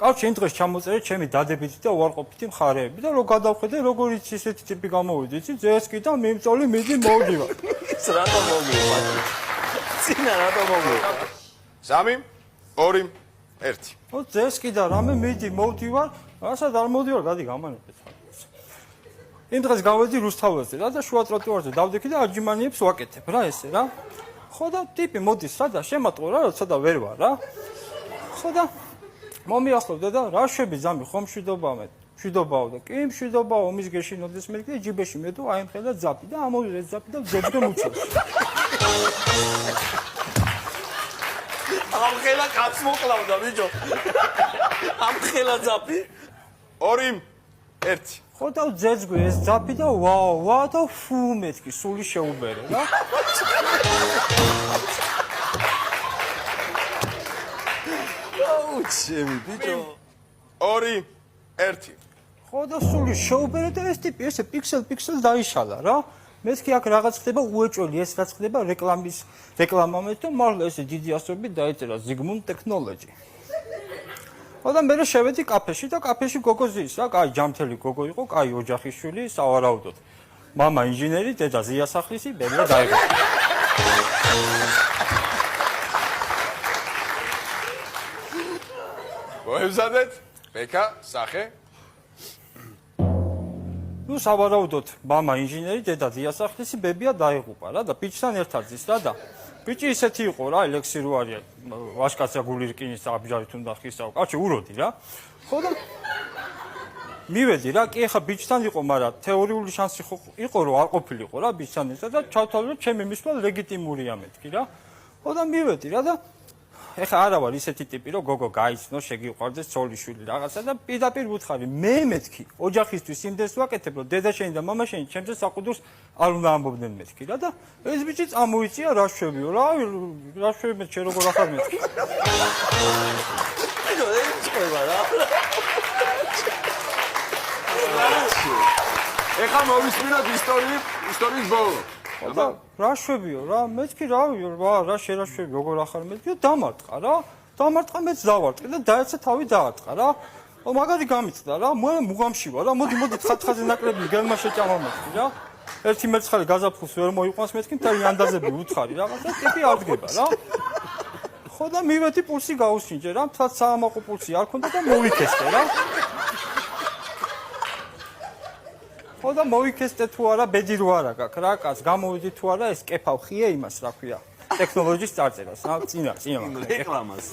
კავშირი იმ დღეს ჩამოწერე ჩემი დადებითი და უარყოფითი მხარეები და რო გადავხედე როგორიც ისეთი ტიპი გამოვიდი, იცი, ზესკი და მიმწოლი მიდი მოვდივარ. ის რატო მოვდივარ? ცინა რატო მოვდივარ? 3 2 1 ო ზესკი და რამე მიდი მოვდივარ, რასაც არ მოვდივარ, გადი გამანებეთ. იმ დღეს გავედი რუსთაველზე რა და შუა ტროტუარზე დავდექი და აჯიმანიებს ვაკეთებ რა ესე რა. ხო და ტიპი მოდის სადა შემატყო რა, როცა და ვერ ვარ რა. ხო და მომიახლოვდა და რა შვები ზამი ხომ მშვიდობაო და კი მშვიდობაო ომის გეშინოდეს მე და ჯიბეში მედო აიმხელა ძაფი და ამოვიღე ძაფი და ძებდა მუცელს. ამხელა კაც მოკლავდა ბიჭო. ამხელა ძაფი 2 1 ხო და ძეძგვი ეს ძაფი და ვა და ფუ მეთქი სული შეუბერე რა. ჩემი ბიჭო 2 1 ხო და სული შეუბერე და ეს ტიპი ესე პიქსელ დაიშალა რა. მეთქი აქ რაღაც ხდება უეჭველი ეს რაც ხდება რეკლამამეთ და მართლა ესე დიდი ასოებით დაეწერა ზიგმუნდ ტექნოლოჯი. ხო და მე შევედი კაფეში და კაფეში გოგო ზის რა, კაი ჯამთელი გოგო იყო, კაი ოჯახის შვილი, სავარაუდოდ. მამა ინჟინერი, დედა ზიასახლისი, ბებია დაიღო. მოემზადეთ ბექა სახე ნუ სავარაუდოდ მამა ინჟინერი, დედა ზიასახლისი, ბებია დაიღუპა რა და ბიჭთან ერთად ზის რა და ბიჭი ისეთი იყო რა, ლექსი რო არის, ვაშკაცია გული რკინის აბჯარი თუნდა ხისაო, კაცი უროდი რა. ხო და მივედი რა, კი ახლა ბიჭთან იყო, მაგრამ თეორიული შანსი იყო რომ არ ყოფილიყო რა ბიჭთან ერთად და ჩავთავაზე ჩემი მისვლა ლეგიტიმურია მეთქი რა. ხო და მივედი რა და ეხლა არა ვარ ისეთი ტიპი რომ გოგო გაიცნო, შეგიყვარდეს ცოლიშვილი რაღაცა და პირდაპირ ვუთხარი, მე მეთქი ოჯახისთვის იმდეს ვაკეთებ რომ დედაშენი და მამაშენი ჩემზე საყუდურს არ უნდა ამბობდნენ მეთქი რა და ეს ბიჭი წამოიწია რა შვებიო რა შვები მე შენ როგორ ახარ მეთქი. ეხლა მოვისმინოთ ისტორიის ბოლო და რა შვებიო რა მეთქი რავიო რა შერაშვები როგორ ახარ მეთქი დამარტყა რა დამარტყა მეც დავარტყი და დაეცა თავი დაარტყა რა მაგარი გამიწდა რა მე მუღამში ვარ რა მოდი თხატხაზე ნაკლები გელმა შეჭამა მეთქი რა ერთი მეცხარი გაზაფხულს ვერ მოიყვანს მეთქი მთელი ანდაზები უთხარი რაღაცა ტიპი არ დგება რა ხო და მივედი პულსი გაუსინჯე რა მთლად საამაყო პულსი არ ქონდა და მოვიქესტე რა ხო და მოვიქესტე თუ არა ბედი რო არა გაქვს რა კაც გამოვიდი თუ არა ეს კეფავ ხიე იმას რა ქვია ტექნოლოგიის წარწერას რა წინა რეკლამას